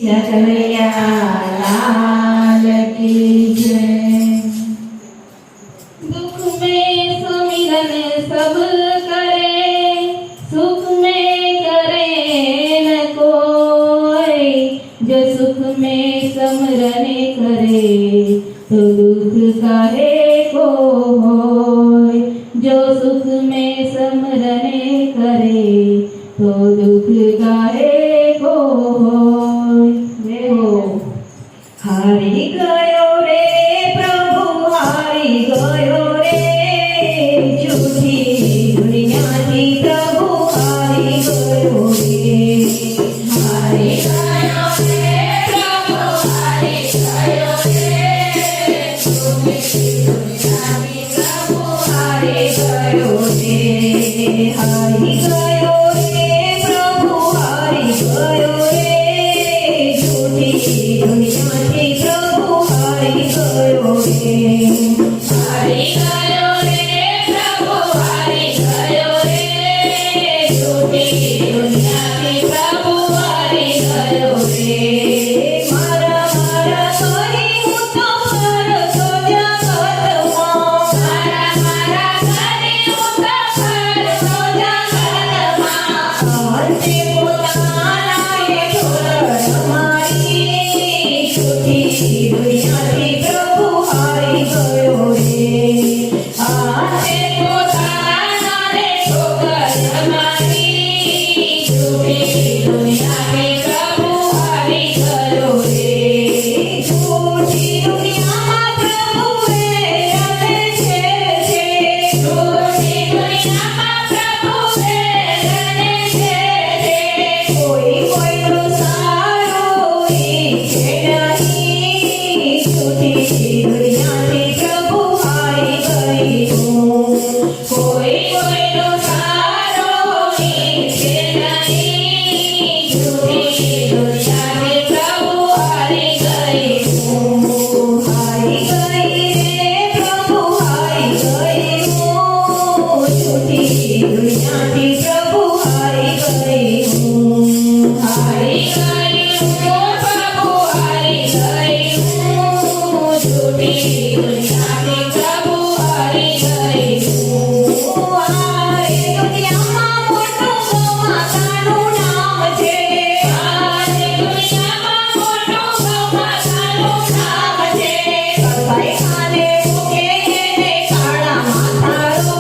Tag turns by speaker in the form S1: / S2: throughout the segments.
S1: कन्हैया लाल की जय। दुख में सुमिरन सब करे, सुख में करे न कोई। जो सुख में समरन करे, तो दुख काहे को होय। जो सुख में समरन करे, तो दुख काहे को होय। देखो हारी गयो रे प्रभु, हारी गयो रे। झूठी दुनिया की प्रभु हारी गयो रे। हारी गयो रे प्रभु, हारी गयो रे। झूठी दुनिया की प्रभु हारी गयो रे। हारी गयो रे प्रभु, हारी गयो रे। झूठी दुनिया की प्रभु हारी गयो रे। हारी गयो रे प्रभु, हारी गयो रे। झूठी दुनिया की प्रभु हारी गयो रे। मारा मारा करी હું તો ફરતો જગતમાં। મારા મારા કરી હું તો ફરતો જગતમાં। અંતે પોતાનાએ ઢોળ મારી, झूठी दुनिया की प्रभु हारी गयो रे। अंते પોતાનાને ઢોળ મારી, झूठी दुनिया की प्रभु हारी गयो रे। झूठी દુનિયામાં પ્રભુએ રમે છે। झूठी દુનિયામાં પ્રભુએ રમે છે। કોઈ કોઈનો સારો ઈચ્છે નહીં। झूठी દુનિયાથી પ્રભુ હારી ગયું। કોઈ કોઈનો સારો ઈચ્છે નહીં। झूठी દુનિયાથી પ્રભુ હારી ગયું। હારી ગઈ રે પ્રભુ હારી ગયું। झूठी દુનિયાથી પ્રભુ હારી ગયું। હારી ગયું પ્રભુ હારી ગયું। झूठी દુનિયાથી પ્રભુ હારી ગયું। આરે દુનિયામાં મોટું માતાનું નામ છે। આરે દુનિયામાં મોટું માતાનું નામ છે। કસાઈ ખાને મૂકે એને કાળા માથાળો।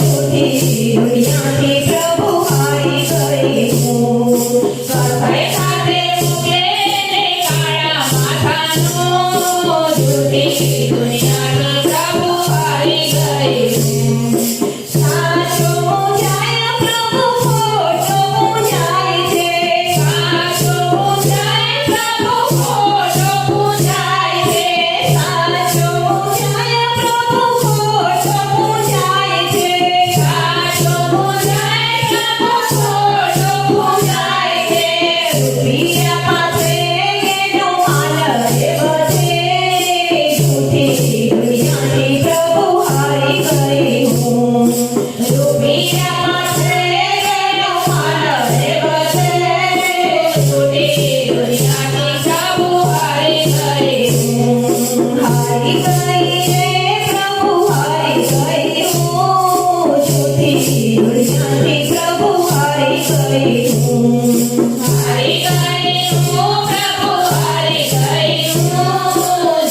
S1: झूठी દુનિયાથી પ્રભુ હારી ગયું। કસાઈ ખાને મૂકે એને કાળા માથાનો। झूठी દુનિયાથી પ્રભુ હારી ગયું। સાચો જાય પ્રભુ ખોટો પૂજાય છે। સાચો જાય પ્રભુ ખોટો પૂજાય છે। સાચો જાય પ્રભુ ખોટો પૂજાય છે। સાચો જાય પ્રભુ ખોટો પૂજાય છે। રૂપિયા પાસે એનો માલ રે બધે। झूठी દુનિયાથી પ્રભુ હારી ગયું। રૂપિયા પાસે એનો માલ રે બધે। झूठी દુનિયાથી પ્રભુ હારી ગયું। હારી ગઈ રે પ્રભુ હારી ગયું। झूठी દુનિયાથી પ્રભુ હારી ગયું। હારી ગયું પ્રભુ હારી ગયું।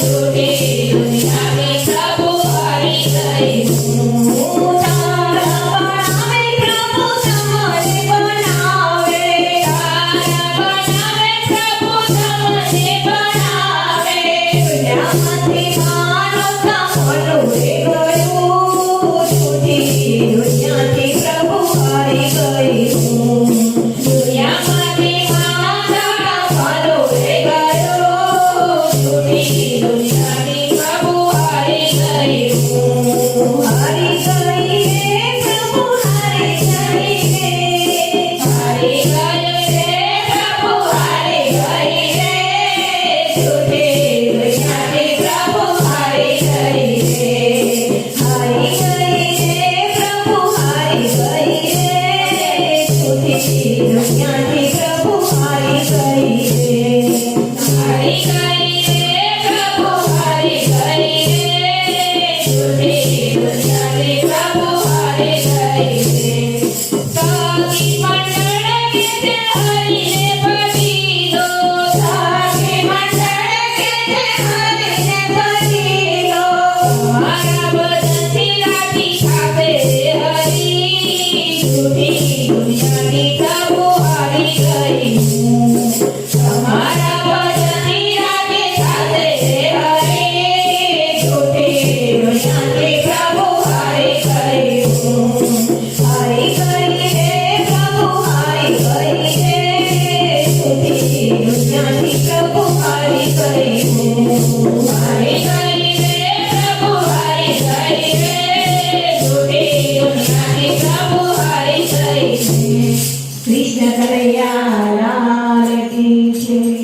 S1: झूठी દુનિયાથી પ્રભુ હારી ગયું। તારા બનાવે પ્રભુ તમને બનાવે। તારા બનાવે પ્રભુ તમને બનાવે। દુનિયામાંથી મારો કામનું રે ગયું। झूठी દુનિયાથી પ્રભુ હારી ગયું। દુનિયામાંથી મારા કામનું રે ગયું। झूठी દુનિયાથી પ્રભુ હારી ગયું। હારી ગઈ રે પ્રભુ હારી ગઈ રે। હારી ગઈ રે પ્રભુ હારી દુનિયાથી પ્રભુ હારી ગયું હારી ગઈ રે પ્રભુ હારી ગઈ રે જૂઠી દુનિયાથી પ્રભુ હારી ગઈ કૃષ્ણ કનૈયા લાલ કી જય